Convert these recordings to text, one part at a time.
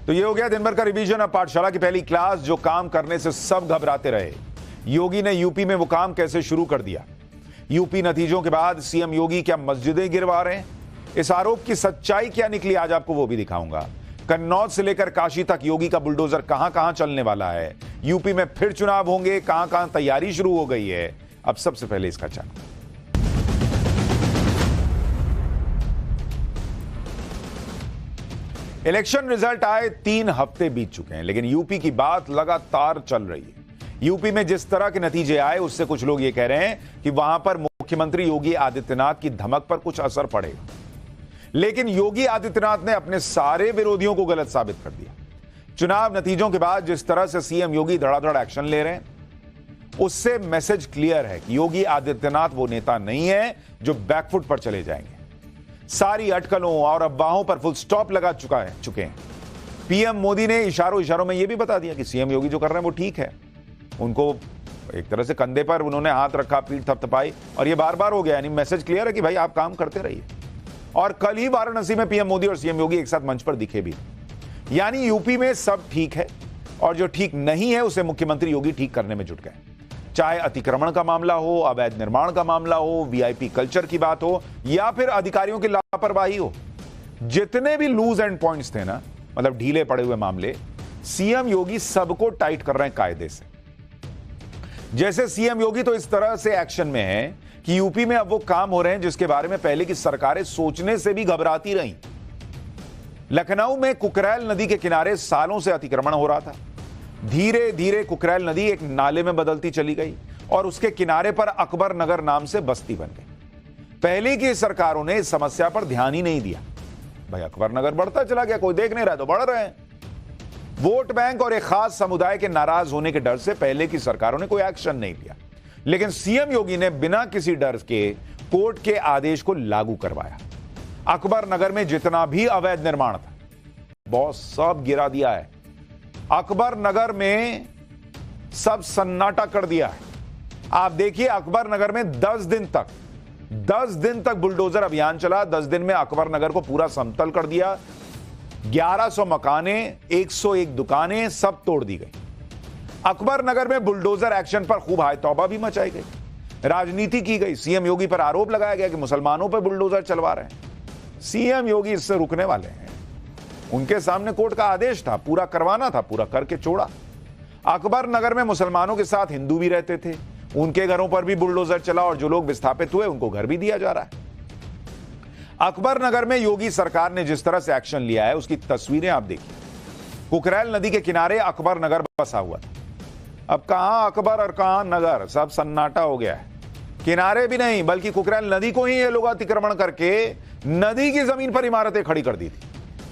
तो ये हो गया दिन भर का रिवीजन। अब पाठशाला की पहली क्लास, जो काम करने से सब घबराते रहे। योगी ने यूपी में वो काम कैसे शुरू कर दिया। यूपी नतीजों के बाद सीएम योगी क्या मस्जिदें गिरवा रहे हैं, इस आरोप की सच्चाई क्या निकली, आज आपको वो भी दिखाऊंगा। कन्नौज से लेकर काशी तक योगी का बुलडोजर कहां कहां चलने वाला है। यूपी में फिर चुनाव होंगे, कहां कहां तैयारी शुरू हो गई है। अब सबसे पहले इसका जानना। इलेक्शन रिजल्ट आए 3 हफ्ते बीत चुके हैं, लेकिन यूपी की बात लगातार चल रही है। यूपी में जिस तरह के नतीजे आए, उससे कुछ लोग ये कह रहे हैं कि वहां पर मुख्यमंत्री योगी आदित्यनाथ की धमक पर कुछ असर पड़ेगा। लेकिन योगी आदित्यनाथ ने अपने सारे विरोधियों को गलत साबित कर दिया। चुनाव नतीजों के बाद जिस तरह से सीएम योगी धड़ाधड़ एक्शन ले रहे हैं, उससे मैसेज क्लियर है कि योगी आदित्यनाथ वो नेता नहीं है जो बैकफुट पर चले जाएंगे। सारी अटकलों और अफवाहों पर फुल स्टॉप लगा चुके हैं। पीएम मोदी ने इशारों में यह भी बता दिया कि सीएम योगी जो कर रहे हैं वो ठीक है। उनको एक तरह से कंधे पर उन्होंने हाथ रखा, पीठ थपथपाई, और ये बार बार हो गया। यानी मैसेज क्लियर है कि भाई आप काम करते रहिए। और कल ही वाराणसी में पीएम मोदी और सीएम योगी एक साथ मंच पर दिखे भी। यानी यूपी में सब ठीक है, और जो ठीक नहीं है उसे मुख्यमंत्री योगी ठीक करने में जुट गए। चाहे अतिक्रमण का मामला हो, अवैध निर्माण का मामला हो, वीआईपी कल्चर की बात हो, या फिर अधिकारियों की लापरवाही हो, जितने भी लूज एंड पॉइंट्स थे ना, मतलब ढीले पड़े हुए मामले, सीएम योगी सबको टाइट कर रहे हैं कायदे से। जैसे सीएम योगी तो इस तरह से एक्शन में है कि यूपी में अब वो काम हो रहे हैं जिसके बारे में पहले की सरकारें सोचने से भी घबराती रहीं। लखनऊ में कुकरैल नदी के किनारे सालों से अतिक्रमण हो रहा था। धीरे धीरे कुकरैल नदी एक नाले में बदलती चली गई और उसके किनारे पर अकबर नगर नाम से बस्ती बन गई। पहले की सरकारों ने इस समस्या पर ध्यान ही नहीं दिया। भाई अकबर नगर बढ़ता चला गया, कोई देख नहीं रहा तो बढ़ रहे हैं। वोट बैंक और एक खास समुदाय के नाराज होने के डर से पहले की सरकारों ने कोई एक्शन नहीं लिया। लेकिन सीएम योगी ने बिना किसी डर के कोर्ट के आदेश को लागू करवाया। अकबर नगर में जितना भी अवैध निर्माण था, बॉस सब गिरा दिया है। अकबर नगर में सब सन्नाटा कर दिया है। आप देखिए, अकबर नगर में 10 दिन तक बुलडोजर अभियान चला। 10 दिन में अकबर नगर को पूरा समतल कर दिया। 1100 मकाने, 101 दुकानें सब तोड़ दी गई। अकबर नगर में बुलडोजर एक्शन पर खूब हाय तौबा भी मचाई गई, राजनीति की गई। सीएम योगी पर आरोप लगाया गया कि मुसलमानों पर बुलडोजर चलवा रहे हैं। सीएम योगी इससे रुकने वाले हैं। उनके सामने कोर्ट का आदेश था, पूरा करवाना था, पूरा करके छोड़ा। अकबर नगर में मुसलमानों के साथ हिंदू भी रहते थे, उनके घरों पर भी बुलडोजर चला और जो लोग विस्थापित हुए उनको घर भी दिया जा रहा है। अकबर नगर में योगी सरकार ने जिस तरह से एक्शन लिया है, उसकी तस्वीरें आप देखिए। कुकरैल नदी के किनारे अकबर नगर बसा हुआ था। अब कहां अकबर और कहां नगर, सब सन्नाटा हो गया है। किनारे भी नहीं, बल्कि कुकरैल नदी को ही ये लोग अतिक्रमण करके नदी की जमीन पर इमारतें खड़ी कर दी थी।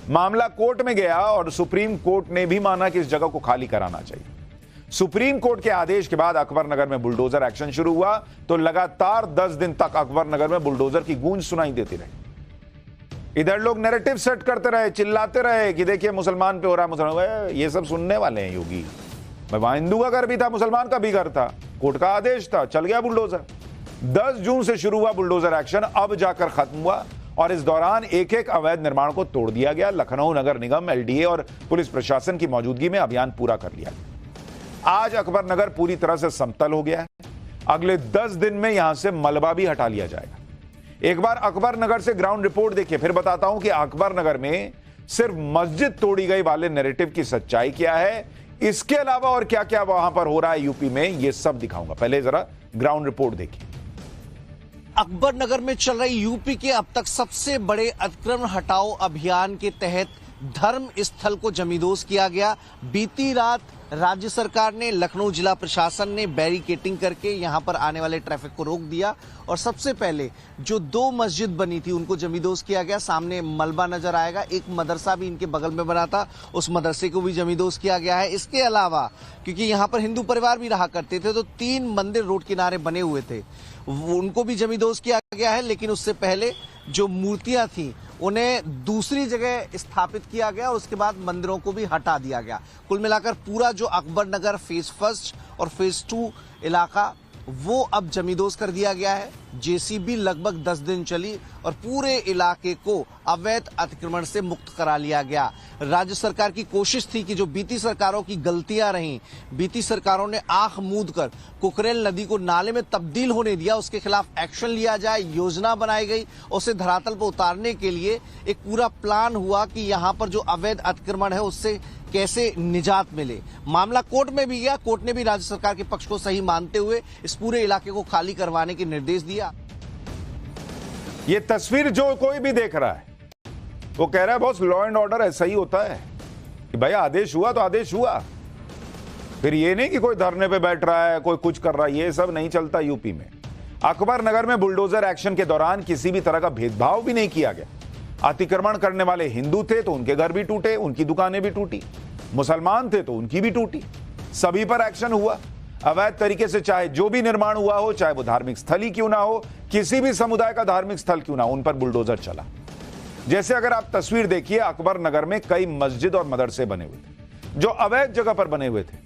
मामला कोर्ट में गया और सुप्रीम कोर्ट ने भी माना कि इस जगह को खाली कराना चाहिए। सुप्रीम कोर्ट के आदेश के बाद अकबर नगर में बुलडोजर एक्शन शुरू हुआ तो लगातार 10 दिन तक अकबर नगर में बुलडोजर की गूंज सुनाई देती रही। इधर लोग नैरेटिव सेट करते रहे, चिल्लाते रहे कि देखिए मुसलमान पे हो रहा है, मुसलमान। ये सब सुनने वाले हैं योगी। वहां हिंदू का घर भी था, मुसलमान का भी घर था, कोर्ट का आदेश था, चल गया बुलडोजर। 10 जून से शुरू हुआ बुलडोजर एक्शन, अब जाकर खत्म हुआ और इस दौरान एक एक अवैध निर्माण को तोड़ दिया गया। लखनऊ नगर निगम, एलडीए और पुलिस प्रशासन की मौजूदगी में अभियान पूरा कर लिया गया। आज अकबर नगर पूरी तरह से समतल हो गया है। अगले 10 दिन में यहां से मलबा भी हटा लिया जाएगा। एक बार अकबर नगर से ग्राउंड रिपोर्ट देखिए, फिर बताता हूं कि अकबर नगर में सिर्फ मस्जिद तोड़ी गई वाले नैरेटिव की सच्चाई क्या है, इसके अलावा और क्या क्या वहां पर हो रहा है यूपी में, यह सब दिखाऊंगा। पहले जरा ग्राउंड रिपोर्ट देखिए। अकबर नगर में चल रही यूपी के अब तक सबसे बड़े अतिक्रमण हटाओ अभियान के तहत धर्म स्थल को जमींदोज किया गया। बीती रात राज्य सरकार ने, लखनऊ जिला प्रशासन ने बैरिकेटिंग करके यहां पर आने वाले ट्रैफिक को रोक दिया और सबसे पहले जो 2 मस्जिद बनी थी उनको जमींदोज किया गया। सामने मलबा नजर आएगा, एक मदरसा भी इनके बगल में बना था, उस मदरसे को भी जमींदोज किया गया है। इसके अलावा क्योंकि यहां पर हिंदू परिवार भी रहा करते थे तो 3 मंदिर रोड किनारे बने हुए थे, उनको भी जमींदोज किया गया है। लेकिन उससे पहले जो मूर्तियां थी उन्हें दूसरी जगह स्थापित किया गया और उसके बाद मंदिरों को भी हटा दिया गया। कुल मिलाकर पूरा जो अकबर नगर फेज 1 और फेज 2 इलाका वो अब जमींदोज कर दिया गया है। जेसीबी लगभग 10 दिन चली और पूरे इलाके को अवैध अतिक्रमण से मुक्त करा लिया गया। राज्य सरकार की कोशिश थी कि जो बीती सरकारों की गलतियां रहीं, बीती सरकारों ने आंख मूंद कर कुकरेल नदी को नाले में तब्दील होने दिया, उसके खिलाफ एक्शन लिया जाए, योजना बनाई गई, उसे धरातल पर उतारने के लिए एक पूरा प्लान हुआ कि यहां पर जो अवैध अतिक्रमण है उससे कैसे निजात मिले। मामला कोर्ट में भी गया, कोर्ट ने भी राज्य सरकार के पक्ष को सही मानते हुए इस पूरे इलाके को खाली करवाने के निर्देश दिया। ये तस्वीर जो कोई भी देख रहा है वो कह रहा है बॉस लॉ एंड ऑर्डर ऐसा ही होता है कि भाई आदेश हुआ तो आदेश हुआ, फिर ये नहीं कि कोई धरने पे बैठ रहा है, कोई कुछ कर रहा है, ये सब नहीं चलता यूपी में। अकबर नगर में बुलडोजर एक्शन के दौरान किसी भी तरह का भेदभाव भी नहीं किया गया। अतिक्रमण करने वाले हिंदू थे तो उनके घर भी टूटे, उनकी दुकानें भी टूटी, मुसलमान थे तो उनकी भी टूटी, सभी पर एक्शन हुआ। अवैध तरीके से चाहे जो भी निर्माण हुआ हो, चाहे वो धार्मिक स्थल ही क्यों ना हो, किसी भी समुदाय का धार्मिक स्थल क्यों ना हो, उन पर बुलडोजर चला। जैसे अगर आप तस्वीर देखिए, अकबर नगर में कई मस्जिद और मदरसे बने हुए थे जो अवैध जगह पर बने हुए थे।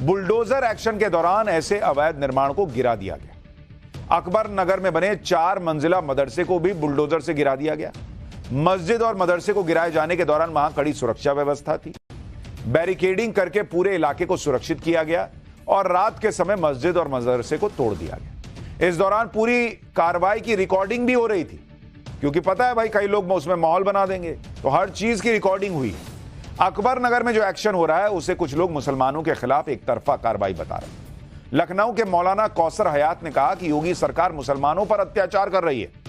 बुलडोजर एक्शन के दौरान ऐसे अवैध निर्माण को गिरा दिया गया। अकबर नगर में बने 4 मंजिला मदरसे को भी बुलडोजर से गिरा दिया गया। मस्जिद और मदरसे को गिराए जाने के दौरान वहां कड़ी सुरक्षा व्यवस्था थी। बैरिकेडिंग करके पूरे इलाके को सुरक्षित किया गया और रात के समय मस्जिद और मदरसे को तोड़ दिया गया। इस दौरान पूरी कार्रवाई की रिकॉर्डिंग भी हो रही थी, क्योंकि पता है भाई कई लोग उसमें माहौल बना देंगे, तो हर चीज की रिकॉर्डिंग हुई। अकबर नगर में जो एक्शन हो रहा है उसे कुछ लोग मुसलमानों के खिलाफ एक तरफा कार्रवाई बता रहे हैं। लखनऊ के मौलाना कौसर हयात ने कहा कि योगी सरकार मुसलमानों पर अत्याचार कर रही है।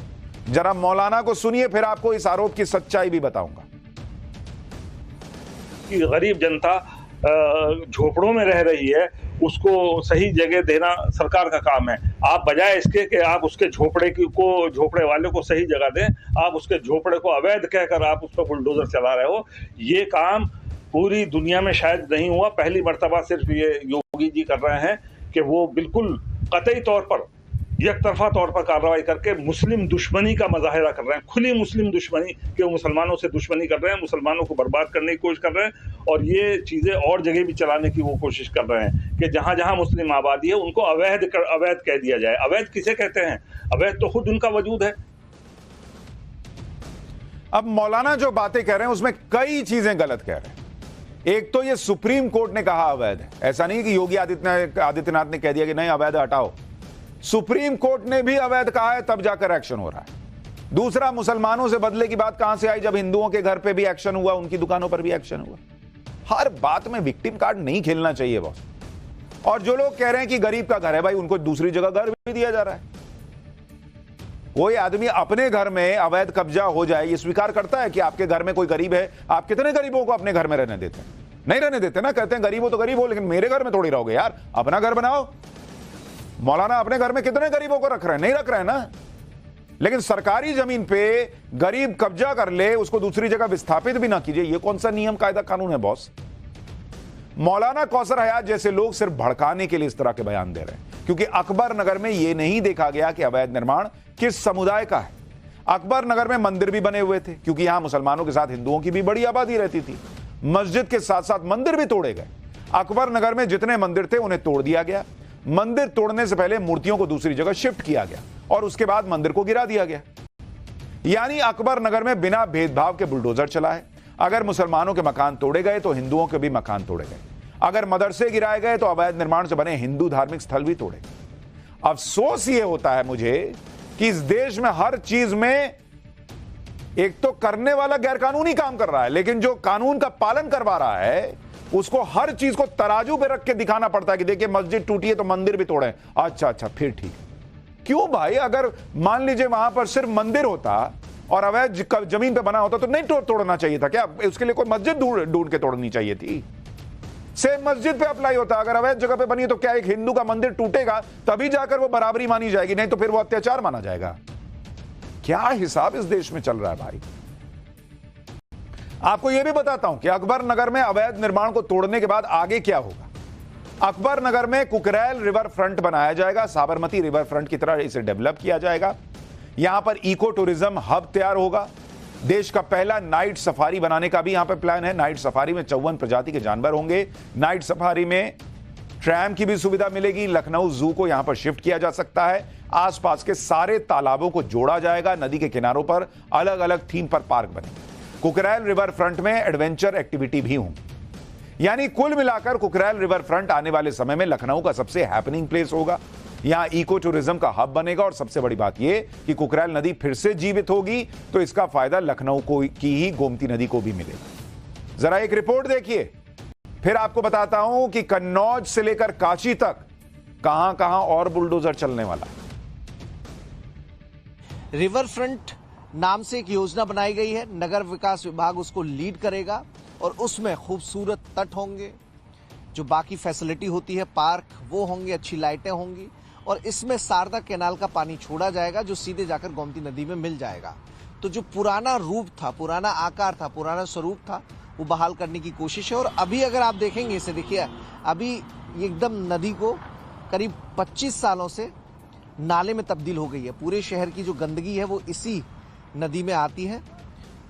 जरा मौलाना को सुनिए, फिर आपको इस आरोप की सच्चाई भी बताऊंगा। कि गरीब जनता झोपड़ों में रह रही है, उसको सही जगह देना सरकार का काम है। आप बजाय इसके कि आप उसके झोपड़े वाले को सही जगह दें, आप उसके झोपड़े को अवैध कहकर आप उस पर बुलडोजर चला रहे हो। ये काम पूरी दुनिया में शायद नहीं हुआ, पहली मर्तबा सिर्फ ये योगी जी कर रहे हैं कि वो बिल्कुल कतई तौर पर एक तरफा तौर पर कार्रवाई करके मुस्लिम दुश्मनी का मुजाहिरा कर रहे हैं, खुली मुस्लिम दुश्मनी कि वो मुसलमानों से दुश्मनी कर रहे हैं, मुसलमानों को बर्बाद करने की कोशिश कर रहे हैं। और ये चीजें और जगह भी चलाने की वो कोशिश कर रहे हैं कि जहां जहां मुस्लिम आबादी है उनको अवैध कह दिया जाए। अवैध किसे कहते हैं? अवैध तो खुद उनका वजूद है। अब मौलाना जो बातें कह रहे हैं उसमें कई चीजें गलत कह रहे हैं। एक तो ये सुप्रीम कोर्ट ने कहा अवैध है, ऐसा नहीं कि योगी आदित्यनाथ ने कह दिया कि नहीं अवैध हटाओ। सुप्रीम कोर्ट ने भी अवैध कहा है, तब जाकर एक्शन हो रहा है। दूसरा, मुसलमानों से बदले की बात कहां से आई जब हिंदुओं के घर पे भी एक्शन हुआ, उनकी दुकानों पर भी एक्शन हुआ। हर बात में विक्टिम कार्ड नहीं खेलना चाहिए बॉस। और जो लोग कह रहे हैं कि गरीब का घर है, भाई उनको दूसरी जगह घर भी दिया जा रहा है। कोई आदमी अपने घर में अवैध कब्जा हो जाए ये स्वीकार करता है कि आपके घर में कोई गरीब है? आप कितने गरीबों को अपने घर में रहने देते हैं? नहीं रहने देते ना। कहते हैं गरीब हो तो गरीब हो, लेकिन मेरे घर में थोड़ी रहोगे यार, अपना घर बनाओ। मौलाना अपने घर में कितने गरीबों को रख रहे हैं? नहीं रख रहे हैं ना। लेकिन सरकारी जमीन पे गरीब कब्जा कर ले, उसको दूसरी जगह विस्थापित भी ना कीजिए, ये कौन सा नियम कायदा कानून है बॉस? मौलाना कौसर हयात जैसे लोग सिर्फ भड़काने के लिए इस तरह के बयान दे रहे हैं, क्योंकि अकबर नगर में यह नहीं देखा गया कि अवैध निर्माण किस समुदाय का है। अकबर नगर में मंदिर भी बने हुए थे, क्योंकि यहां मुसलमानों के साथ हिंदुओं की भी बड़ी आबादी रहती थी। मस्जिद के साथ साथ मंदिर भी तोड़े गए। अकबर नगर में जितने मंदिर थे उन्हें तोड़ दिया गया। मंदिर तोड़ने से पहले मूर्तियों को दूसरी जगह शिफ्ट किया गया और उसके बाद मंदिर को गिरा दिया गया। यानी अकबर नगर में बिना भेदभाव के बुलडोजर चला है। अगर मुसलमानों के मकान तोड़े गए तो हिंदुओं के भी मकान तोड़े गए। अगर मदरसे गिराए गए तो अवैध निर्माण से बने हिंदू धार्मिक स्थल भी तोड़े गए। अफसोस यह होता है मुझे कि इस देश में हर चीज में एक तो करने वाला गैरकानूनी काम कर रहा है, लेकिन जो कानून का पालन करवा रहा है उसको हर चीज को तराजू पे रख के दिखाना पड़ता है कि देखिए मस्जिद टूटी है तो मंदिर भी तोड़े। अच्छा फिर ठीक। क्यों भाई? अगर मान लीजिए वहां पर सिर्फ मंदिर होता और अवैध जमीन पे बना होता तो नहीं तोड़ना चाहिए था क्या? उसके लिए कोई मस्जिद ढूंढ के तोड़नी चाहिए थी। सेम मस्जिद पे अप्लाई होता। अगर अवैध जगह पे बनी है तो क्या एक हिंदू का मंदिर टूटेगा तभी जाकर वो बराबरी मानी जाएगी? नहीं तो फिर वो अत्याचार माना जाएगा। क्या हिसाब इस देश में चल रहा है भाई? आपको यह भी बताता हूं कि अकबर नगर में अवैध निर्माण को तोड़ने के बाद आगे क्या होगा। अकबर नगर में कुकरेल रिवर फ्रंट बनाया जाएगा, साबरमती रिवर फ्रंट की तरह इसे डेवलप किया जाएगा। यहां पर इको टूरिज्म हब तैयार होगा। देश का पहला नाइट सफारी बनाने का भी यहां पर प्लान है। नाइट सफारी में 54 प्रजाति के जानवर होंगे। नाइट सफारी में ट्रैम की भी सुविधा मिलेगी। लखनऊ जू को यहां पर शिफ्ट किया जा सकता है। आसपास के सारे तालाबों को जोड़ा जाएगा। नदी के किनारों पर अलग अलग थीम पर पार्क बनेंगे। कुकरेल रिवर फ्रंट में एडवेंचर एक्टिविटी भी होंगी। यानी कुल मिलाकर कुकरेल रिवर फ्रंट आने वाले समय में लखनऊ का सबसे हैपनिंग प्लेस होगा। यहां इको टूरिज्म का हब बनेगा और सबसे बड़ी बात यह कि कुकरेल नदी फिर से जीवित होगी तो इसका फायदा लखनऊ को की ही गोमती नदी को भी मिलेगा। जरा एक रिपोर्ट देखिए, फिर आपको बताता हूं कि कन्नौज से लेकर काशी तक कहां कहां और बुलडोजर चलने वाला है। रिवर फ्रंट नाम से एक योजना बनाई गई है। नगर विकास विभाग उसको लीड करेगा और उसमें खूबसूरत तट होंगे, जो बाकी फैसिलिटी होती है पार्क वो होंगे, अच्छी लाइटें होंगी और इसमें शारदा कैनाल का पानी छोड़ा जाएगा जो सीधे जाकर गोमती नदी में मिल जाएगा। तो जो पुराना रूप था, पुराना आकार था, पुराना स्वरूप था, वो बहाल करने की कोशिश है। और अभी अगर आप देखेंगे इसे, देखिए अभी एकदम नदी को करीब 25 सालों से नाले में तब्दील हो गई है। पूरे शहर की जो गंदगी है वो इसी नदी में आती है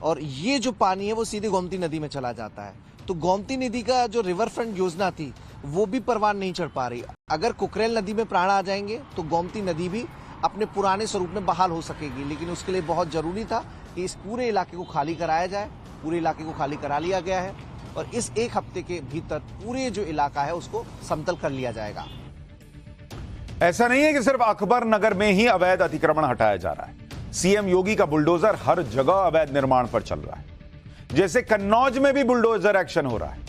और ये जो पानी है वो सीधे गोमती नदी में चला जाता है। तो गोमती नदी का जो रिवर फ्रंट योजना थी वो भी परवान नहीं चढ़ पा रही। अगर कुकरेल नदी में प्राण आ जाएंगे तो गोमती नदी भी अपने पुराने स्वरूप में बहाल हो सकेगी, लेकिन उसके लिए बहुत जरूरी था कि इस पूरे इलाके को खाली कराया जाए। पूरे इलाके को खाली करा लिया गया है और इस एक हफ्ते के भीतर पूरे जो इलाका है उसको समतल कर लिया जाएगा। ऐसा नहीं है कि सिर्फ अकबर नगर में ही अवैध अतिक्रमण हटाया जा रहा है। सीएम योगी का बुलडोजर हर जगह अवैध निर्माण पर चल रहा है। जैसे कन्नौज में भी बुलडोजर एक्शन हो रहा है।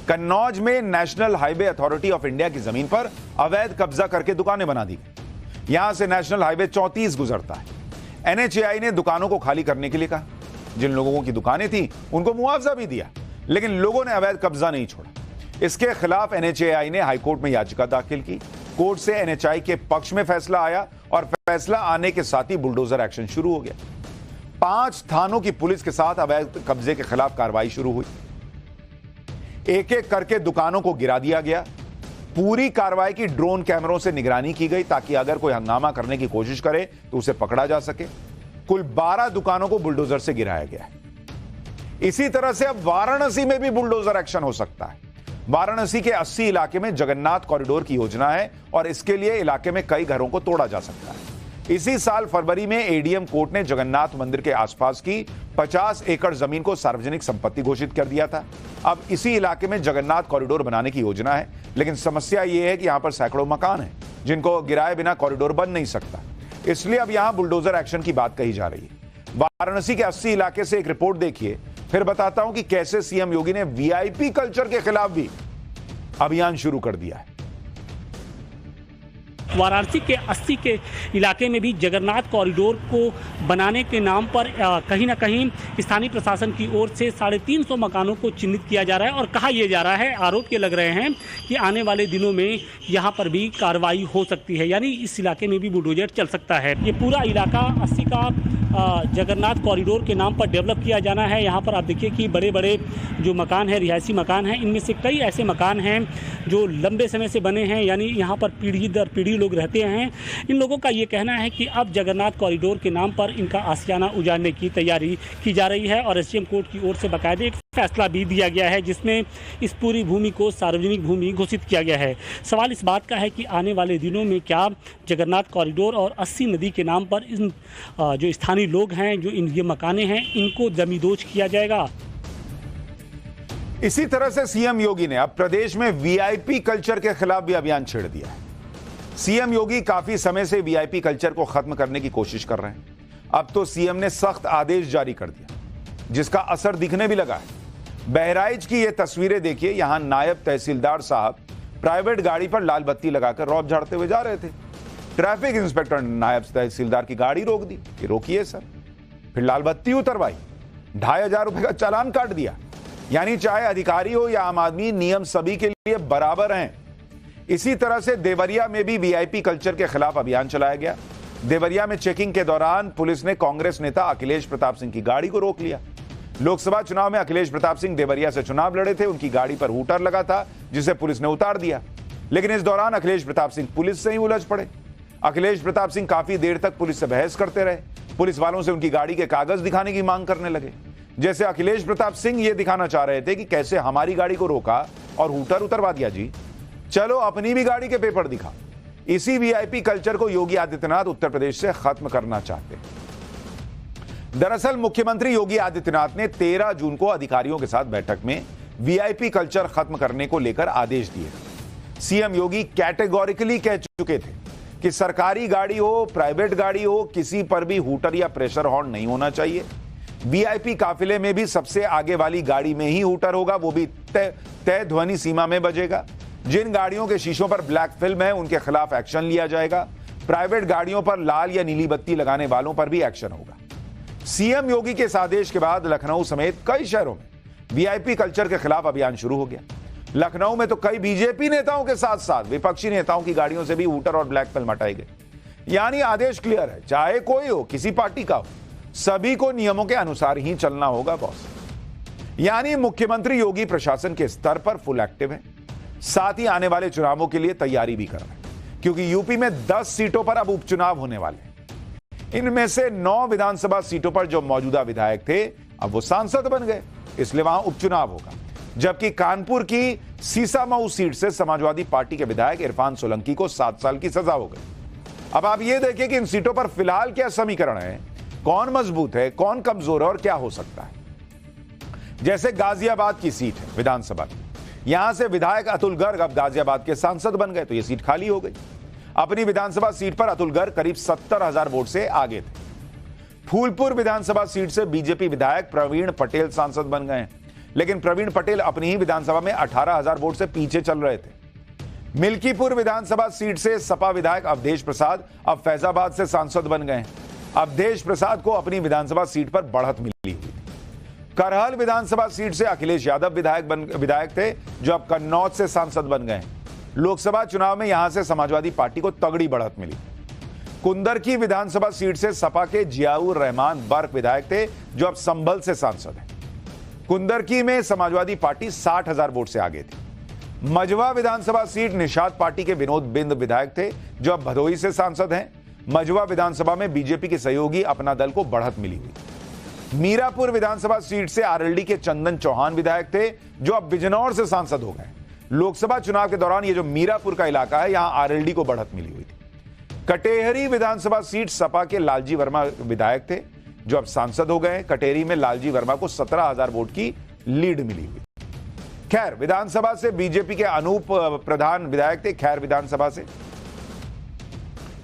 कन्नौज में national highway authority of India की जमीन पर अवैध कब्जा करके दुकानें बना दी गई। यहां से नेशनल हाईवे 34 गुजरता है। एनएचएआई ने दुकानों को खाली करने के लिए कहा। जिन लोगों की दुकानें थी उनको मुआवजा भी दिया, लेकिन लोगों ने अवैध कब्जा नहीं छोड़ा। इसके खिलाफ एनएचएआई ने हाईकोर्ट में याचिका दाखिल की। कोर्ट से एनएचएआई के पक्ष में फैसला आया और फैसला आने के साथ ही बुलडोजर एक्शन शुरू हो गया। 5 थानों की पुलिस के साथ अवैध कब्जे के खिलाफ कार्रवाई शुरू हुई। एक एक करके दुकानों को गिरा दिया गया। पूरी कार्रवाई की ड्रोन कैमरों से निगरानी की गई ताकि अगर कोई हंगामा करने की कोशिश करे तो उसे पकड़ा जा सके। कुल 12 दुकानों को बुलडोजर से गिराया गया है। इसी तरह से अब वाराणसी में भी बुलडोजर एक्शन हो सकता है। वाराणसी के 80 इलाके में जगन्नाथ कॉरिडोर की योजना है और इसके लिए इलाके में कई घरों को तोड़ा जा सकता है। इसी साल फरवरी में एडीएम कोर्ट ने जगन्नाथ मंदिर के आसपास की 50 एकड़ जमीन को सार्वजनिक संपत्ति घोषित कर दिया था। अब इसी इलाके में जगन्नाथ कॉरिडोर बनाने की योजना है, लेकिन समस्या यह है कि यहां पर सैकड़ों मकान हैं जिनको गिराए बिना कॉरिडोर बन नहीं सकता। इसलिए अब यहां बुलडोजर एक्शन की बात कही जा रही है। वाराणसी के 80 इलाके से एक रिपोर्ट देखिए, फिर बताता हूं कि कैसे सीएम योगी ने वीआईपी कल्चर के खिलाफ भी अभियान शुरू कर दिया है। वाराणसी के 80 के इलाके में भी जगन्नाथ कॉरिडोर को बनाने के नाम पर कहीं ना कहीं स्थानीय प्रशासन की ओर से 350 मकानों को चिन्हित किया जा रहा है और कहा यह जा रहा है, आरोप ये लग रहे हैं कि आने वाले दिनों में यहाँ पर भी कार्रवाई हो सकती है, यानी इस इलाके में भी बुलडोजर चल सकता है। ये पूरा इलाका 80 का जगन्नाथ कॉरिडोर के नाम पर डेवलप किया जाना है। यहाँ पर आप देखिए कि बड़े बड़े जो मकान हैं, रिहायशी मकान हैं, इनमें से कई ऐसे मकान हैं जो लंबे समय से बने हैं, यानी यहाँ पर पीढ़ी दर पीढ़ी लोग रहते हैं। इन लोगों का ये कहना है कि अब जगन्नाथ कॉरिडोर के नाम पर इनका आशियाना उजाड़ने की तैयारी की जा रही है और एसडीएम कोर्ट की ओर से बाकायदे एक फैसला भी दिया गया है जिसमें इस पूरी भूमि को सार्वजनिक भूमि घोषित किया गया है। सवाल इस बात का है कि आने वाले दिनों में क्या जगन्नाथ कॉरिडोर और 80 नदी के नाम पर इन जो स्थानीय लोग हैं, जो इन ये मकाने हैं, इनको जमींदोज किया जाएगा। इसी तरह से सीएम योगी ने अब प्रदेश में वीआईपी कल्चर के खिलाफ भी अभियान छेड़ दिया है। सीएम योगी काफी समय से वीआईपी कल्चर को खत्म करने की कोशिश कर रहे हैं। अब तो सीएम ने सख्त आदेश जारी कर दिया जिसका असर दिखने भी लगा है। बहराइच की ये तस्वीरें देखिए। यहां नायब तहसीलदार साहब प्राइवेट गाड़ी पर लाल बत्ती लगाकर रौब झाड़ते हुए जा रहे थे। ट्रैफिक इंस्पेक्टर ने नायब तहसीलदार की गाड़ी रोक दी कि रोकिए सर, फिर लाल बत्ती उतरवाई, 2500 रुपए का चालान काट दिया। यानी चाहे अधिकारी हो या आम आदमी, नियम सभी के लिए बराबर हैं। इसी तरह से देवरिया में भी वीआईपी कल्चर के खिलाफ अभियान चलाया गया। देवरिया में चेकिंग के दौरान पुलिस ने कांग्रेस नेता अखिलेश प्रताप सिंह की गाड़ी को रोक लिया। लोकसभा चुनाव में अखिलेश प्रताप सिंह देवरिया से चुनाव लड़े थे। उनकी गाड़ी पर हूटर लगा था जिसे पुलिस ने उतार दिया, लेकिन इस दौरान अखिलेश प्रताप सिंह पुलिस से ही उलझ पड़े। अखिलेश प्रताप सिंह काफी देर तक पुलिस से बहस करते रहे। पुलिस वालों से उनकी गाड़ी के कागज दिखाने की मांग करने लगे, जैसे अखिलेश प्रताप सिंह ये दिखाना चाह रहे थे कि कैसे हमारी गाड़ी को रोका और हूटर उतरवा दिया जी। चलो अपनी भी गाड़ी के पेपर दिखा। इसी वीआईपी कल्चर को योगी आदित्यनाथ उत्तर प्रदेश से खत्म करना चाहते हैं। दरअसल मुख्यमंत्री योगी आदित्यनाथ ने 13 जून को अधिकारियों के साथ बैठक में वीआईपी कल्चर खत्म करने को लेकर आदेश दिए। सीएम योगी कैटेगोरिकली कह चुके थे कि सरकारी गाड़ी हो, प्राइवेट गाड़ी हो, किसी पर भी हूटर या प्रेशर हॉर्न नहीं होना चाहिए। वीआईपी काफिले में भी सबसे आगे वाली गाड़ी में ही हूटर होगा, वो भी तय ध्वनि सीमा में बजेगा। जिन गाड़ियों के शीशों पर ब्लैक फिल्म है उनके खिलाफ एक्शन लिया जाएगा। प्राइवेट गाड़ियों पर लाल या नीली बत्ती लगाने वालों पर भी एक्शन होगा। सीएम योगी के इस आदेश के बाद लखनऊ समेत कई शहरों में वीआईपी कल्चर के खिलाफ अभियान शुरू हो गया। लखनऊ में तो कई बीजेपी नेताओं के साथ साथ विपक्षी नेताओं की गाड़ियों से भी हूटर और ब्लैक फिल्म हटाई गई। यानी आदेश क्लियर है, चाहे कोई हो, किसी पार्टी का हो, सभी को नियमों के अनुसार ही चलना होगा बॉस। यानी मुख्यमंत्री योगी प्रशासन के स्तर पर फुल एक्टिव है, साथ ही आने वाले चुनावों के लिए तैयारी भी कर रहे हैं, क्योंकि यूपी में 10 सीटों पर अब उपचुनाव होने वाले हैं। इनमें से 9 विधानसभा सीटों पर जो मौजूदा विधायक थे अब वो सांसद बन गए, इसलिए वहां उपचुनाव होगा। जबकि कानपुर की सीसामऊ सीट से समाजवादी पार्टी के विधायक इरफान सोलंकी को 7 साल की सजा हो गई। अब आप ये देखें कि इन सीटों पर फिलहाल क्या समीकरण है, कौन मजबूत है, कौन कमजोर है और क्या हो सकता है। जैसे गाजियाबाद की सीट है विधानसभा की, यहां से विधायक अतुल गर्ग अब गाजियाबाद के सांसद बन गए, तो यह सीट खाली हो गई। अपनी विधानसभा सीट पर अतुल गर्ग करीब 70,000 वोट से आगे थे। फूलपुर विधानसभा सीट से बीजेपी विधायक प्रवीण पटेल सांसद बन गए, लेकिन प्रवीण पटेल अपनी ही विधानसभा में 18,000 वोट से पीछे चल रहे थे। मिल्कीपुर विधानसभा सीट से सपा विधायक अवधेश प्रसाद अब फैजाबाद से सांसद बन गए। अवधेश प्रसाद को अपनी विधानसभा सीट पर बढ़त मिली हुई। करहल विधानसभा सीट से अखिलेश यादव विधायक थे, जो अब कन्नौज से सांसद बन गए। लोकसभा चुनाव में यहां से समाजवादी पार्टी को तगड़ी बढ़त मिली। कुंदरकी विधानसभा सीट से सपा के जियाउर रहमान बर्क विधायक थे, जो अब संभल से सांसद हैं। कुंदरकी में समाजवादी पार्टी 60,000 वोट से आगे थी। मझवा विधानसभा सीट निषाद पार्टी के विनोद बिंद विधायक थे, जो अब भदोही से सांसद हैं। मझवा विधानसभा में बीजेपी के सहयोगी अपना दल को बढ़त मिली हुई। मीरापुर विधानसभा सीट से आरएलडी के चंदन चौहान विधायक थे, जो अब बिजनौर से सांसद हो गए। लोकसभा चुनाव के दौरान ये जो मीरापुर का इलाका है, यहां आरएलडी को बढ़त मिली हुई थी। कटेहरी विधानसभा सीट सपा के लालजी वर्मा विधायक थे, जो अब सांसद हो गए। कटेहरी में लालजी वर्मा को 17,000 वोट की लीड मिली हुई। खैर विधानसभा से बीजेपी के अनूप प्रधान विधायक थे, खैर विधानसभा से,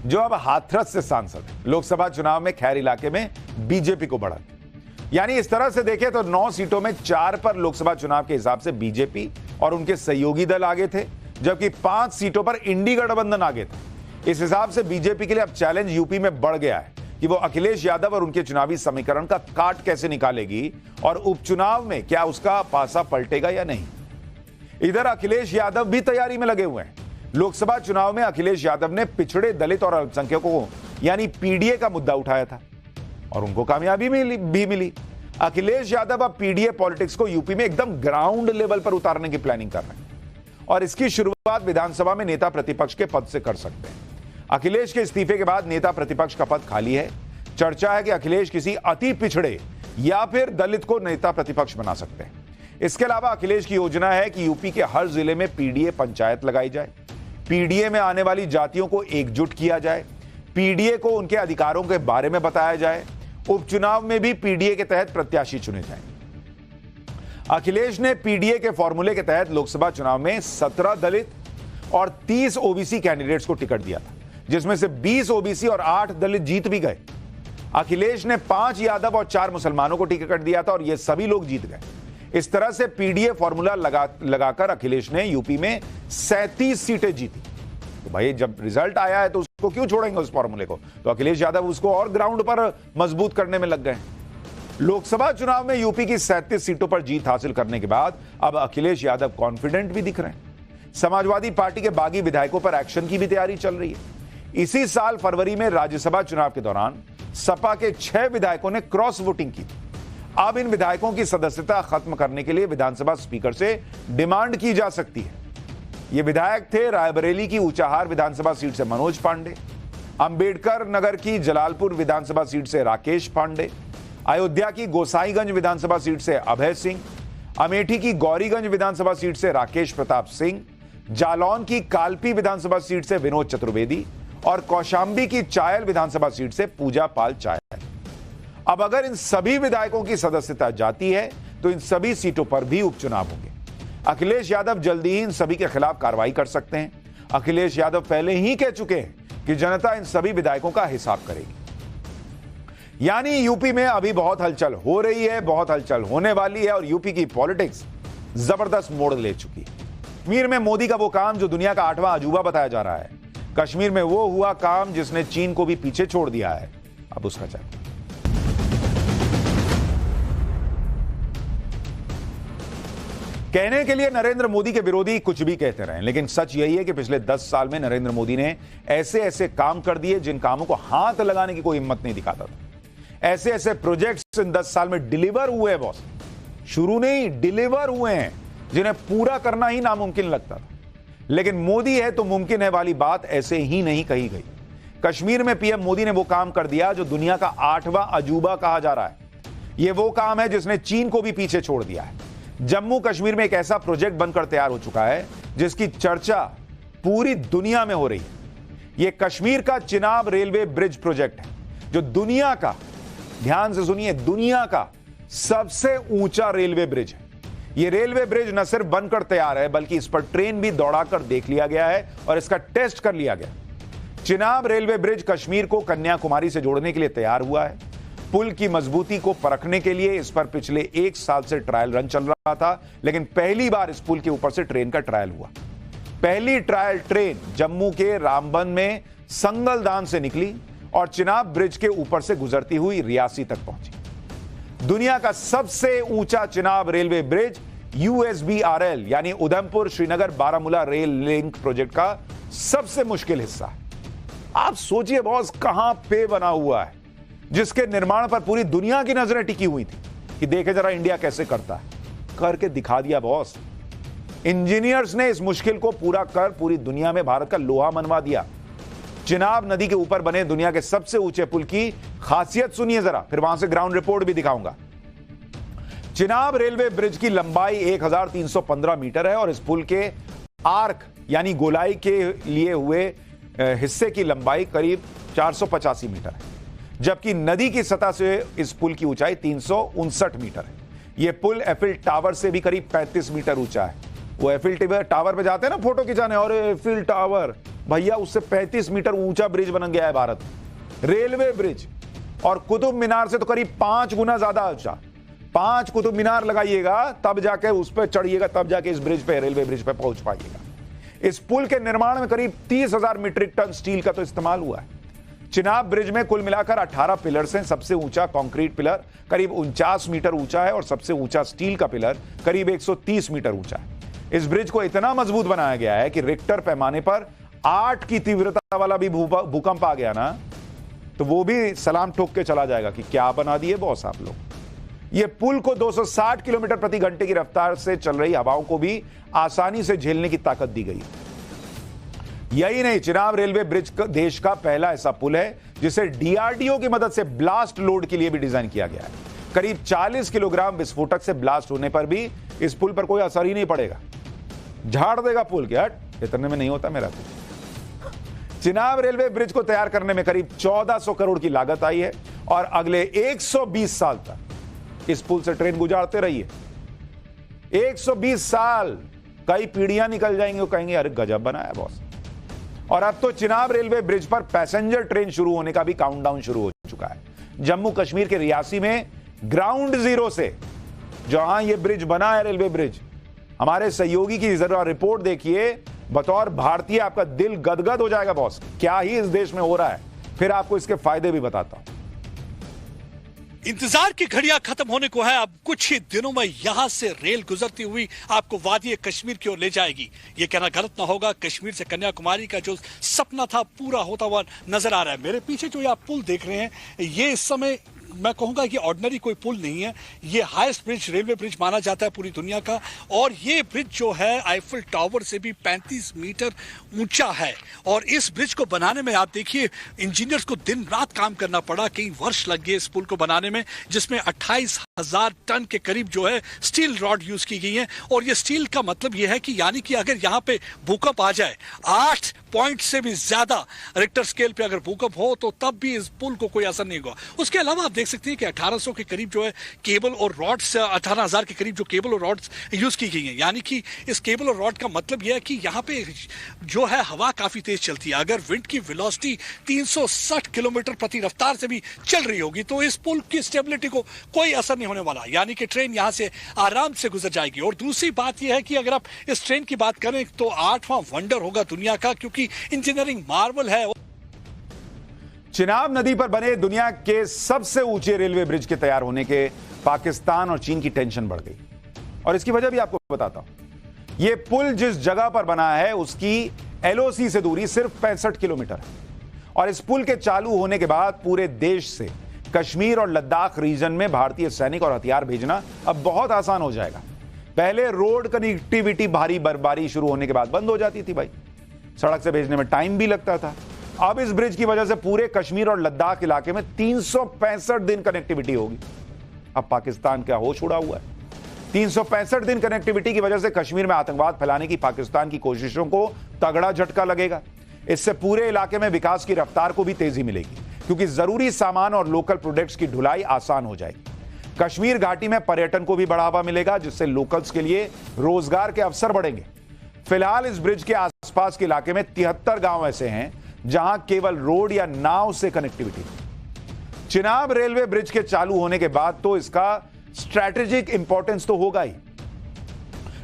जो अब हाथरस से सांसद है। लोकसभा चुनाव में खैर इलाके में बीजेपी को बढ़त। यानी इस तरह से देखें तो 9 सीटों में 4 पर लोकसभा चुनाव के हिसाब से बीजेपी और उनके सहयोगी दल आगे थे, जबकि 5 सीटों पर इंडी गठबंधन आगे थे। इस हिसाब से बीजेपी के लिए अब चैलेंज यूपी में बढ़ गया है कि वो अखिलेश यादव और उनके चुनावी समीकरण का काट कैसे निकालेगी और उपचुनाव में क्या उसका पासा पलटेगा या नहीं। इधर अखिलेश यादव भी तैयारी में लगे हुए हैं। लोकसभा चुनाव में अखिलेश यादव ने पिछड़े, दलित और अल्पसंख्यकों को यानी पीडीए का मुद्दा उठाया था और उनको कामयाबी भी मिली। अखिलेश यादव अब पीडीए पॉलिटिक्स को यूपी में एकदम ग्राउंड लेवल पर उतारने की प्लानिंग कर रहे हैं और इसकी शुरुआत विधानसभा में नेता प्रतिपक्ष के पद से कर सकते हैं। अखिलेश के इस्तीफे के बाद नेता प्रतिपक्ष का पद खाली है। चर्चा है कि अखिलेश किसी अति पिछड़े या फिर दलित को नेता प्रतिपक्ष बना सकते हैं। इसके अलावा अखिलेश की योजना है कि यूपी के हर जिले में पीडीए पंचायत लगाई जाए, पीडीए में आने वाली जातियों को एकजुट किया जाए, पीडीए को उनके अधिकारों के बारे में बताया जाए, उपचुनाव में भी पीडीए के तहत प्रत्याशी चुने जाएं। अखिलेश ने पीडीए के फॉर्मूले के तहत लोकसभा चुनाव में 17 दलित और 30 ओबीसी कैंडिडेट्स को टिकट दिया था, जिसमें से 20 ओबीसी और 8 दलित जीत भी गए। अखिलेश ने 5 यादव और 4 मुसलमानों को टिकट दिया था और ये सभी लोग जीत गए। इस तरह से पीडीए फॉर्मूला लगाकर अखिलेश ने यूपी में 37 सीटें जीती। तो भाई जब रिजल्ट आया है तो उसको क्यों छोड़ेंगे उस फॉर्मूले को। तो अखिलेश यादव उसको और ग्राउंड पर मजबूत करने में लग गए। लोकसभा चुनाव में यूपी की 37 सीटों पर जीत हासिल करने के बाद अब अखिलेश यादव कॉन्फिडेंट भी दिख रहे हैं। समाजवादी पार्टी के बागी विधायकों पर एक्शन की भी तैयारी चल रही है। इसी साल फरवरी में राज्यसभा चुनाव के दौरान सपा के 6 विधायकों ने क्रॉस वोटिंग की। अब इन विधायकों की सदस्यता खत्म करने के लिए विधानसभा स्पीकर से डिमांड की जा सकती है। ये विधायक थे रायबरेली की ऊंचाहार विधानसभा सीट से मनोज पांडे, अंबेडकर नगर की जलालपुर विधानसभा सीट से राकेश पांडे, अयोध्या की गोसाईगंज विधानसभा सीट से अभय सिंह, अमेठी की गौरीगंज विधानसभा सीट से राकेश प्रताप सिंह, जालौन की कालपी विधानसभा सीट से विनोद चतुर्वेदी और कौशाम्बी की चायल विधानसभा सीट से पूजा पाल चायल। अब अगर इन सभी विधायकों की सदस्यता जाती है तो इन सभी सीटों पर भी उपचुनाव होंगे। अखिलेश यादव जल्दी ही इन सभी के खिलाफ कार्रवाई कर सकते हैं। अखिलेश यादव पहले ही कह चुके हैं कि जनता इन सभी विधायकों का हिसाब करेगी। यानी यूपी में अभी बहुत हलचल हो रही है, बहुत हलचल होने वाली है और यूपी की पॉलिटिक्स जबरदस्त मोड़ ले चुकी है। कश्मीर में मोदी का वो काम जो दुनिया का 8वां अजूबा बताया जा रहा है। कश्मीर में वो हुआ काम जिसने चीन को भी पीछे छोड़ दिया है। अब उसका चल कहने के लिए नरेंद्र मोदी के विरोधी कुछ भी कहते रहे, लेकिन सच यही है कि पिछले 10 साल में नरेंद्र मोदी ने ऐसे ऐसे काम कर दिए जिन कामों को हाथ लगाने की कोई हिम्मत नहीं दिखाता था। ऐसे ऐसे प्रोजेक्ट्स इन 10 साल में डिलीवर हुए हैं बॉस, शुरू नहीं डिलीवर हुए हैं, जिन्हें पूरा करना ही नामुमकिन लगता था। लेकिन मोदी है तो मुमकिन है वाली बात ऐसे ही नहीं कही गई। कश्मीर में पीएम मोदी ने वो काम कर दिया जो दुनिया का 8वां अजूबा कहा जा रहा है। यह वो काम है जिसने चीन को भी पीछे छोड़ दिया है। जम्मू कश्मीर में एक ऐसा प्रोजेक्ट बनकर तैयार हो चुका है जिसकी चर्चा पूरी दुनिया में हो रही है। यह कश्मीर का चिनाब रेलवे ब्रिज प्रोजेक्ट है जो दुनिया का, ध्यान से सुनिए, दुनिया का सबसे ऊंचा रेलवे ब्रिज है। यह रेलवे ब्रिज न सिर्फ बनकर तैयार है बल्कि इस पर ट्रेन भी दौड़ाकर देख लिया गया है और इसका टेस्ट कर लिया गया। चिनाब रेलवे ब्रिज कश्मीर को कन्याकुमारी से जोड़ने के लिए तैयार हुआ है। पुल की मजबूती को परखने के लिए इस पर पिछले 1 साल से ट्रायल रन चल रहा था, लेकिन पहली बार इस पुल के ऊपर से ट्रेन का ट्रायल हुआ। पहली ट्रायल ट्रेन जम्मू के रामबन में संगलदान से निकली और चिनाब ब्रिज के ऊपर से गुजरती हुई रियासी तक पहुंची। दुनिया का सबसे ऊंचा चिनाब रेलवे ब्रिज USBRL यानी Udhampur Srinagar Baramulla rail link project का सबसे मुश्किल हिस्सा है। आप सोचिए बॉस, कहां पे बना हुआ है जिसके निर्माण पर पूरी दुनिया की नजरें टिकी हुई थी कि देखे जरा इंडिया कैसे करता है। करके दिखा दिया बॉस। इंजीनियर्स ने इस मुश्किल को पूरा कर पूरी दुनिया में भारत का लोहा मनवा दिया। चिनाब नदी के ऊपर बने दुनिया के सबसे ऊंचे पुल की खासियत सुनिए जरा, फिर वहां से ग्राउंड रिपोर्ट भी दिखाऊंगा। चिनाब रेलवे ब्रिज की लंबाई 1315 मीटर है और इस पुल के आर्क यानी गोलाई के लिए हुए हिस्से की लंबाई करीब 485 मीटर है, जबकि नदी की सतह से इस पुल की ऊंचाई 359 मीटर है। यह पुल एफिल टावर से भी करीब 35 मीटर ऊंचा है। वो एफिल टावर पे जाते हैं ना फोटो खिंचाने, और एफिल टावर भैया उससे 35 मीटर ऊंचा ब्रिज बन गया है भारत रेलवे ब्रिज। और कुतुब मीनार से तो करीब 5 गुना ज्यादा ऊंचा। 5 कुतुब मीनार लगाइएगा तब जाके उस पर चढ़िएगा, तब जाके इस ब्रिज पे, रेलवे ब्रिज पे पहुंच पाइएगा। इस पुल के निर्माण में करीब 30,000 मीट्रिक टन स्टील का तो इस्तेमाल हुआ है। चिनाब ब्रिज में कुल मिलाकर 18 पिलर्स हैं। सबसे ऊंचा कंक्रीट पिलर करीब 49 मीटर ऊंचा है और सबसे ऊंचा स्टील का पिलर करीब 130 मीटर ऊंचा है। इस ब्रिज को इतना मजबूत बनाया गया है कि रिक्टर पैमाने पर 8 की तीव्रता वाला भी भूकंप आ गया ना तो वो भी सलाम ठोक के चला जाएगा कि क्या बना दिए बॉस आप लोग। यह पुल को 260 किलोमीटर प्रति घंटे की रफ्तार से चल रही हवाओं को भी आसानी से झेलने की ताकत दी गई है। यही नहीं, चिनाब रेलवे ब्रिज देश का पहला ऐसा पुल है जिसे DRDO की मदद से ब्लास्ट लोड के लिए भी डिजाइन किया गया है। करीब 40 किलोग्राम विस्फोटक से ब्लास्ट होने पर भी इस पुल पर कोई असर ही नहीं पड़ेगा, झाड़ देगा पुल के। हट, इतने में नहीं होता मेरा कुछ। चिनाब रेलवे ब्रिज को तैयार करने में करीब 1400 करोड़ की लागत आई है और अगले 120 साल तक इस पुल से ट्रेन गुजारते रही है। 120 साल, कई पीढ़ियां निकल जाएंगे, वो कहेंगे अरे गजब बनाया बॉस। और अब तो चिनाब रेलवे ब्रिज पर पैसेंजर ट्रेन शुरू होने का भी काउंटडाउन शुरू हो चुका है। जम्मू कश्मीर के रियासी में ग्राउंड जीरो से जहां यह ब्रिज बना है, रेलवे ब्रिज, हमारे सहयोगी की जरा रिपोर्ट देखिए। बतौर भारतीय आपका दिल गदगद हो जाएगा बॉस, क्या ही इस देश में हो रहा है। फिर आपको इसके फायदे भी बताता हूं। इंतजार की घड़ियां खत्म होने को है। अब कुछ ही दिनों में यहां से रेल गुजरती हुई आपको वादी कश्मीर की ओर ले जाएगी। ये कहना गलत ना होगा, कश्मीर से कन्याकुमारी का जो सपना था पूरा होता हुआ नजर आ रहा है। मेरे पीछे जो आप पुल देख रहे हैं, ये इस समय मैं कहूंगा कि ऑर्डिनरी कोई पुल नहीं है। ये हाईएस्ट ब्रिज, रेलवे ब्रिज माना जाता है पूरी दुनिया का। और ये ब्रिज जो है आईफिल टावर से भी 35 मीटर ऊंचा है। और इस ब्रिज को बनाने में आप देखिए, इंजीनियर्स को दिन रात काम करना पड़ा, कई वर्ष लग गए इस पुल को बनाने में, जिसमें 28 1000 टन के करीब जो है स्टील रॉड यूज की गई है। और ये स्टील का मतलब ये है कि यानी कि अगर यहाँ पे भूकंप आ जाए 8 पॉइंट से भी ज्यादा रिक्टर स्केल पे अगर भूकंप हो तो तब भी इस पुल को कोई असर नहीं होगा। उसके अलावा आप देख सकते हैं कि 1800 के करीब जो है केबल और रॉड्स, 18,000 के करीब जो केबल और रॉड्स यूज की गई हैं। यानी कि इस केबल और रॉड का मतलब यह है कि यहाँ पे जो है हवा काफी तेज चलती है। अगर विंड की वेलोसिटी 360 किलोमीटर प्रति रफ्तार से भी चल रही होगी तो इस पुल की स्टेबिलिटी को कोई असर नहीं होने वाला, यानी कि ट्रेन यहां से आराम से गुजर जाएगी। और दूसरी बात यह है कि अगर आप इस ट्रेन की बात करें तो 8वां वंडर होगा दुनिया का, क्योंकि इंजीनियरिंग मार्वल है। चिनाब नदी पर बने दुनिया के सबसे ऊंचे रेलवे ब्रिज के तैयार होने के पाकिस्तान और चीन की टेंशन बढ़ गई और इसकी वजह भी आपको बताता हूं। यह पुल जिस जगह पर बना है उसकी एलओसी से दूरी सिर्फ 65 किलोमीटर है और इस पुल के चालू होने के बाद पूरे देश से कश्मीर और लद्दाख रीजन में भारतीय सैनिक और हथियार भेजना अब बहुत आसान हो जाएगा। पहले रोड कनेक्टिविटी भारी बर्फबारी शुरू होने के बाद बंद हो जाती थी भाई, सड़क से भेजने में टाइम भी लगता था। अब इस ब्रिज की वजह से पूरे कश्मीर और लद्दाख इलाके में 365 दिन कनेक्टिविटी होगी। अब पाकिस्तान का होश उड़ा हुआ है। 365 दिन कनेक्टिविटी की वजह से कश्मीर में आतंकवाद फैलाने की पाकिस्तान की कोशिशों को तगड़ा झटका लगेगा। इससे पूरे इलाके में विकास की रफ्तार को भी तेजी मिलेगी क्योंकि जरूरी सामान और लोकल प्रोडक्ट्स की ढुलाई आसान हो जाएगी। कश्मीर घाटी में पर्यटन को भी बढ़ावा मिलेगा जिससे लोकल्स के लिए रोजगार के अवसर बढ़ेंगे। फिलहाल इस ब्रिज के आसपास के इलाके में 73 गांव ऐसे हैं जहां केवल रोड या नाव से कनेक्टिविटी। चिनाब रेलवे ब्रिज के चालू होने के बाद तो इसका स्ट्रैटेजिक इंपॉर्टेंस तो होगा ही,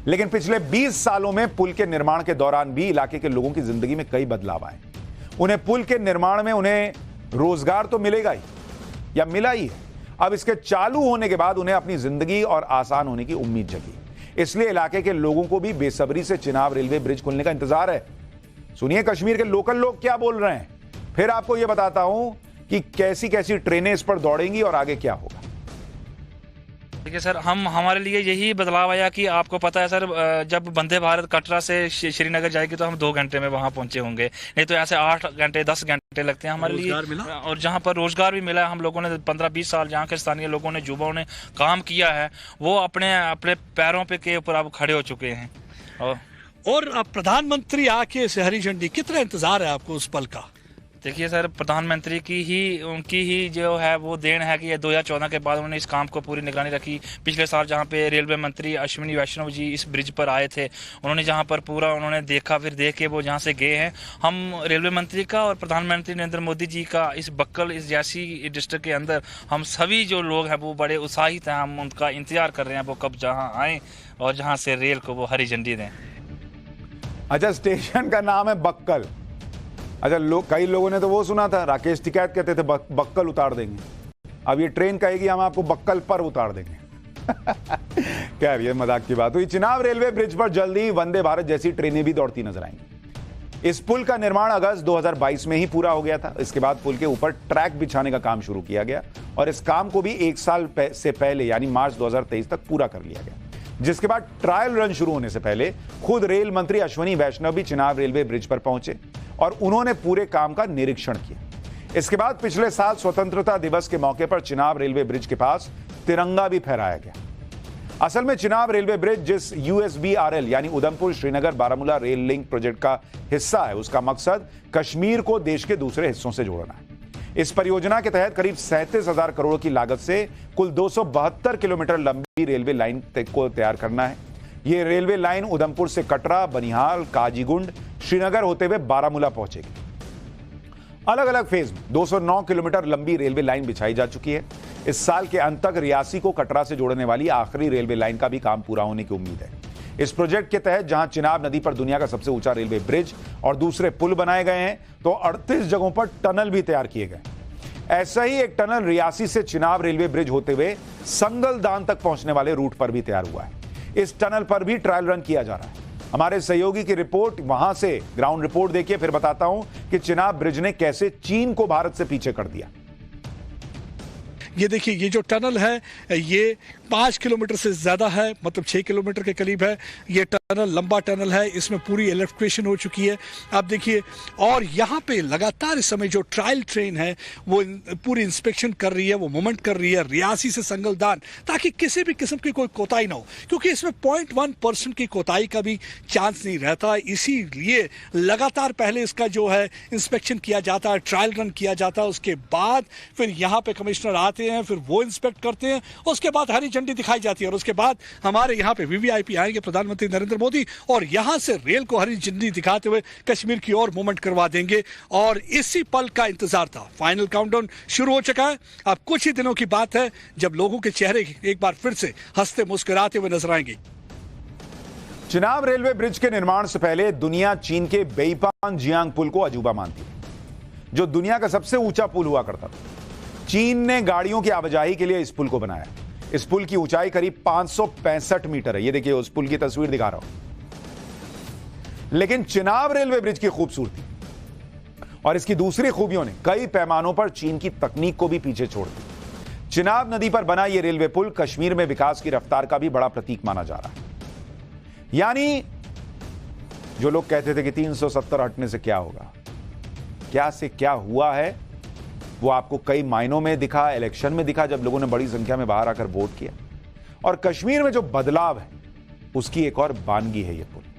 लेकिन पिछले 20 सालों में पुल के निर्माण के दौरान भी इलाके के लोगों की जिंदगी में कई बदलाव आए। उन्हें पुल के निर्माण में उन्हें रोजगार तो मिलेगा ही या मिला ही है। अब इसके चालू होने के बाद उन्हें अपनी जिंदगी और आसान होने की उम्मीद जगी। इसलिए इलाके के लोगों को भी बेसब्री से चिनाब रेलवे ब्रिज खुलने का इंतजार है। सुनिए कश्मीर के लोकल लोग क्या बोल रहे हैं, फिर आपको यह बताता हूं कि कैसी कैसी ट्रेनें इस पर दौड़ेंगी और आगे क्या होगा। देखिए सर, हमारे लिए यही बदलाव आया कि आपको पता है सर, जब वंदे भारत कटरा से श्रीनगर जाएगी तो हम 2 घंटे में वहां पहुंचे होंगे, नहीं तो ऐसे 8 घंटे 10 घंटे लगते हैं हमारे लिए। और जहां पर रोजगार भी मिला है, हम लोगों ने 15-20 साल जहां के स्थानीय लोगों ने, युवाओं ने काम किया है, वो अपने पैरों पे के ऊपर अब खड़े हो चुके हैं। और अब प्रधानमंत्री आके इस हरी झंडी, कितना इंतजार है आपको उस पल का? देखिए सर, प्रधानमंत्री उनकी ही जो है वो देन है कि ये 2014 के बाद उन्होंने इस काम को पूरी निगरानी रखी। पिछले साल जहाँ पे रेलवे मंत्री अश्विनी वैष्णव जी इस ब्रिज पर आए थे, उन्होंने जहाँ पर पूरा उन्होंने देखा, फिर देख के वो जहाँ से गए हैं। हम रेलवे मंत्री का और प्रधानमंत्री नरेंद्र मोदी जी का इस बक्कल, इस जैसी डिस्ट्रिक्ट के अंदर हम सभी जो लोग हैं वो बड़े उत्साहित हैं। हम उनका इंतजार कर रहे हैं वो कब जहाँ आए और जहाँ से रेल को वो हरी झंडी दें। अच्छा, स्टेशन का नाम है बक्कल। अच्छा, कई लोगों ने तो वो सुना था, राकेश टिकैत कहते थे बक्कल उतार देंगे। अब ये ट्रेन कहेगी हम आपको बक्कल पर उतार देंगे। खैर, ये मजाक की बात हुई। चिनाब रेलवे ब्रिज पर जल्दी वंदे भारत जैसी ट्रेनें भी दौड़ती नजर आएंगी। इस पुल का निर्माण अगस्त 2022 में ही पूरा हो गया था। इसके बाद पुल के ऊपर ट्रैक बिछाने का काम शुरू किया गया और इस काम को भी 1 साल से पहले यानी मार्च 2023 तक पूरा कर लिया गया, जिसके बाद ट्रायल रन शुरू होने से पहले खुद रेल मंत्री अश्विनी वैष्णव भी चिनाब रेलवे ब्रिज पर पहुंचे और उन्होंने पूरे काम का निरीक्षण किया। इसके बाद पिछले साल स्वतंत्रता दिवस के मौके पर चिनाब रेलवे ब्रिज के पास तिरंगा भी फहराया गया। असल में चिनाब रेलवे ब्रिज जिस USBRL यानी Udhampur Srinagar Baramulla rail link project का हिस्सा है, उसका मकसद कश्मीर को देश के दूसरे हिस्सों से जोड़ना है। इस परियोजना के तहत करीब 37,000 करोड़ की लागत से कुल 272 किलोमीटर लंबी रेलवे लाइन को तैयार करना है। यह रेलवे लाइन उधमपुर से कटरा, बनिहाल, काजीगुंड, श्रीनगर होते हुए बारामूला पहुंचेगी। अलग अलग फेज में 209 किलोमीटर लंबी रेलवे लाइन बिछाई जा चुकी है। इस साल के अंत तक रियासी को कटरा से जोड़ने वाली आखिरी रेलवे लाइन का भी काम पूरा होने की उम्मीद है। इस प्रोजेक्ट के तहत जहां चिनाब नदी पर दुनिया का सबसे ऊंचा रेलवे ब्रिज और दूसरे पुल बनाए गए हैं, तो 38 जगहों पर टनल भी तैयार किए गए। ऐसा ही एक टनल रियासी से चिनाब रेलवे ब्रिज होते हुए संगलदान तक पहुंचने वाले रूट पर भी तैयार हुआ है। इस टनल पर भी ट्रायल रन किया जा रहा है। हमारे सहयोगी की रिपोर्ट, वहां से ग्राउंड रिपोर्ट देखिए, फिर बताता हूं कि चिनाब ब्रिज ने कैसे चीन को भारत से पीछे कर दिया। ये देखिए, ये जो टनल है ये 5 किलोमीटर से ज्यादा है, मतलब 6 किलोमीटर के करीब है। ये टनल टनल लंबा टनल है, इसमें पूरी इलेक्ट्रिफिकेशन हो चुकी है। आप देखिए, और यहाँ पे लगातार इस समय जो ट्रायल ट्रेन है वो पूरी इंस्पेक्शन कर रही है, वो मूवमेंट कर रही है रियासी से संगलदान, ताकि किसी भी किस्म की कोई कोताही ना हो, क्योंकि इसमें 0.1% की कोताही का भी चांस नहीं रहता। इसीलिए लगातार पहले इसका जो है इंस्पेक्शन किया जाता है, ट्रायल रन किया जाता है, उसके बाद फिर यहाँ पे कमिश्नर आते हैं, फिर वो इंस्पेक्ट करते हैं, उसके बाद हरी झंडी दिखाई जाती है और उसके बाद हमारे यहाँ पे वीवीआईपी आएंगे प्रधानमंत्री नरेंद्र मोदी और यहां से रेल को हरी झंडी दिखाते हुए कश्मीर की ओर मूवमेंट करवा देंगे। और इसी पल का इंतजार था। फाइनल काउंटडाउन शुरू हो चुका है। अब कुछ ही दिनों की बात है जब लोगों के चेहरे एक बार फिर से हंसते मुस्कुराते हुए नजर आएंगे। चिनाब रेलवे ब्रिज के निर्माण से पहले दुनिया चीन के बेईपान जियांग पुल को अजूबा मानती है, जो दुनिया का सबसे ऊंचा पुल हुआ करता था। चीन ने गाड़ियों की आवाजाही के लिए इस पुल को बनाया। इस पुल की ऊंचाई करीब 565 मीटर है। ये देखिए, उस पुल की तस्वीर दिखा रहा हूं। लेकिन चिनाब रेलवे ब्रिज की खूबसूरती और इसकी दूसरी खूबियों ने कई पैमानों पर चीन की तकनीक को भी पीछे छोड़ दिया। चिनाब नदी पर बना यह रेलवे पुल कश्मीर में विकास की रफ्तार का भी बड़ा प्रतीक माना जा रहा है। यानी जो लोग कहते थे कि 370 हटने से क्या होगा, क्या से क्या हुआ है, वो आपको कई मायनों में दिखा, इलेक्शन में दिखा जब लोगों ने बड़ी संख्या में बाहर आकर वोट किया। और कश्मीर में जो बदलाव है उसकी एक और बानगी है ये पुल।